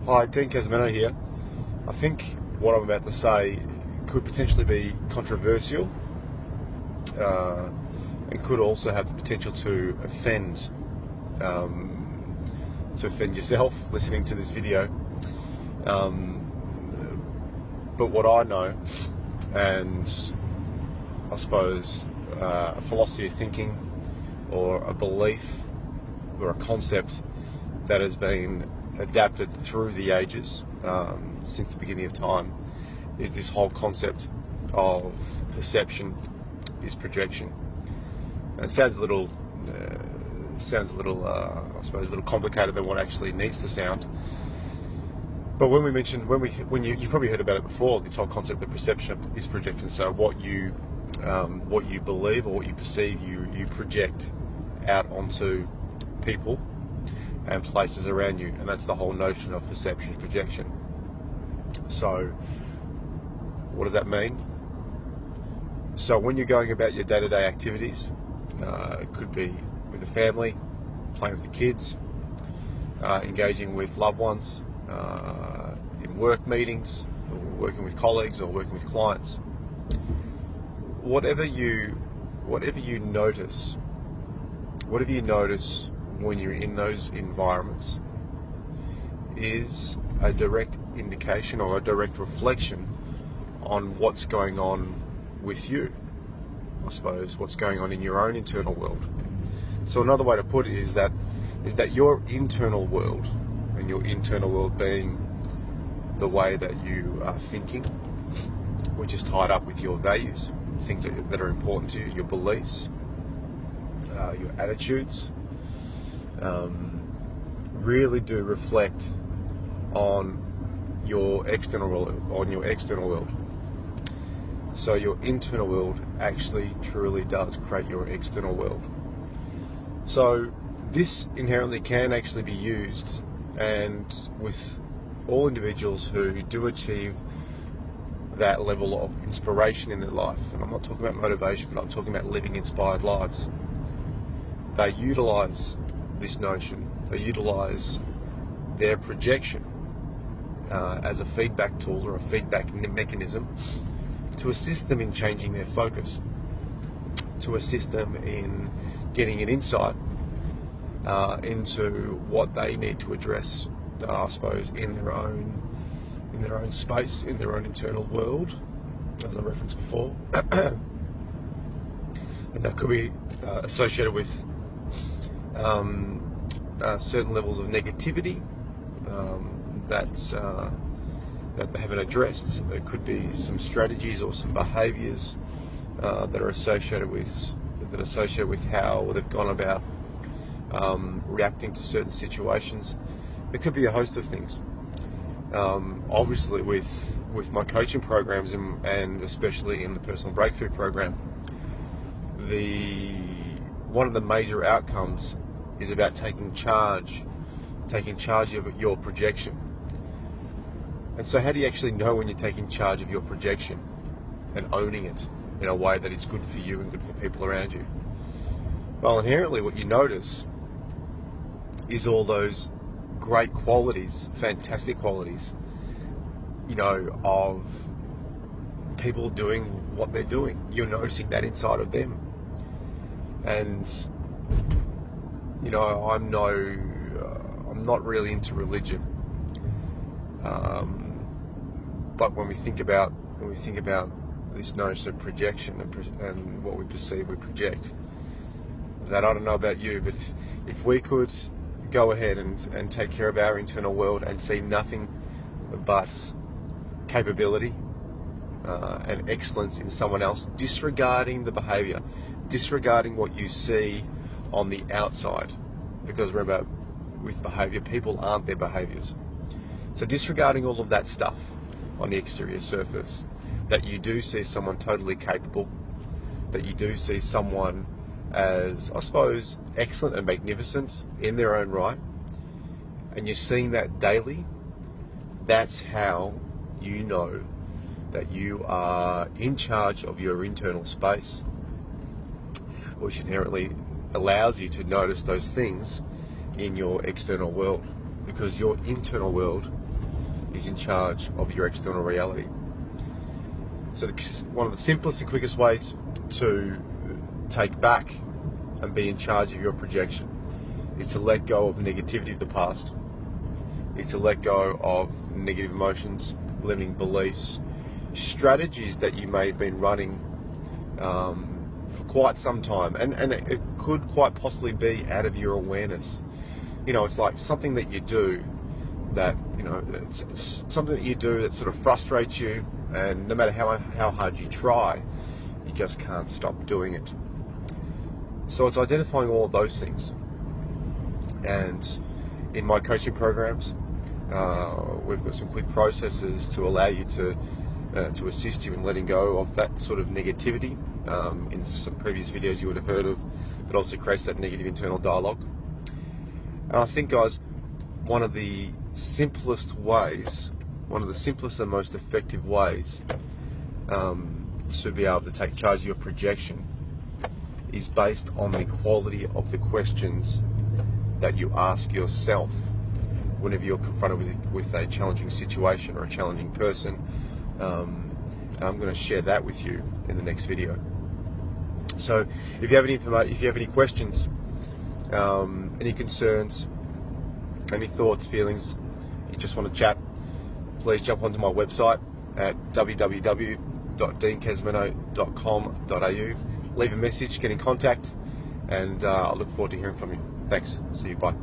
Hi, Dean Casimeno here. I think what I'm about to say could potentially be controversial and could also have the potential to offend yourself listening to this video. But what I know, and I suppose a philosophy of thinking or a belief or a concept that has been adapted through the ages since the beginning of time, is this whole concept of perception is projection. And it sounds a little, I suppose, a little complicated than what actually needs to sound. But when you probably heard about it before, this whole concept of perception is projection. So what you believe or what you perceive, you project out onto people and places around you, and that's the whole notion of perception, projection. So what does that mean? So when you're going about your day-to-day activities, it could be with the family, playing with the kids, engaging with loved ones, in work meetings, or working with colleagues or working with clients. Whatever you notice when you're in those environments is a direct indication or a direct reflection on what's going on with you. I suppose what's going on in your own internal world. So another way to put it is that your internal world, and your internal world being the way that you are thinking, which is tied up with your values, things that are important to you, your beliefs, your attitudes, really do reflect on your external world. So your internal world actually truly does create your external world. So this inherently can actually be used, and with all individuals who do achieve that level of inspiration in their life, and I'm not talking about motivation, but I'm talking about living inspired lives, they utilize this notion, they utilize their projection as a feedback tool or a feedback mechanism to assist them in changing their focus, to assist them in getting an insight into what they need to address, I suppose, in their own space, in their own internal world, as I referenced before. And that could be associated with certain levels of negativity that they haven't addressed. There could be some strategies or some behaviours that are associated with how they've gone about reacting to certain situations. It could be a host of things. Obviously, with my coaching programs and especially in the Personal Breakthrough Program, one of the major outcomes is about taking charge of your projection. And so how do you actually know when you're taking charge of your projection and owning it in a way that is good for you and good for people around you? Well, inherently what you notice is all those great qualities, fantastic qualities, of people doing what they're doing. You're noticing that inside of them. And I'm not really into religion, but when we think about this notion of projection and what we perceive, we project. That, I don't know about you, but if we could go ahead and take care of our internal world and see nothing but capability and excellence in someone else, disregarding the behaviour, disregarding what you see on the outside, because remember, with behaviour, people aren't their behaviours. So disregarding all of that stuff on the exterior surface, that you do see someone totally capable, that you do see someone as, I suppose, excellent and magnificent in their own right, and you're seeing that daily, that's how you know that you are in charge of your internal space, which inherently allows you to notice those things in your external world, because your internal world is in charge of your external reality. So one of the simplest and quickest ways to take back and be in charge of your projection is to let go of negativity of the past, is to let go of negative emotions, limiting beliefs, strategies that you may have been running for quite some time, and it could quite possibly be out of your awareness. You know, it's like something that you do that, you know, it's something that you do that sort of frustrates you, and no matter how hard you try, you just can't stop doing it. So it's identifying all of those things. And in my coaching programs, we've got some quick processes to allow you to assist you in letting go of that sort of negativity. In some previous videos you would have heard of, that also creates that negative internal dialogue. And I think, guys, one of the simplest and most effective ways to be able to take charge of your projection is based on the quality of the questions that you ask yourself whenever you're confronted with a challenging situation or a challenging person. And I'm going to share that with you in the next video. So if you have any questions, any concerns, any thoughts, feelings, you just want to chat, please jump onto my website at www.deankesmano.com.au. Leave a message, get in contact, and I look forward to hearing from you. Thanks. See you. Bye.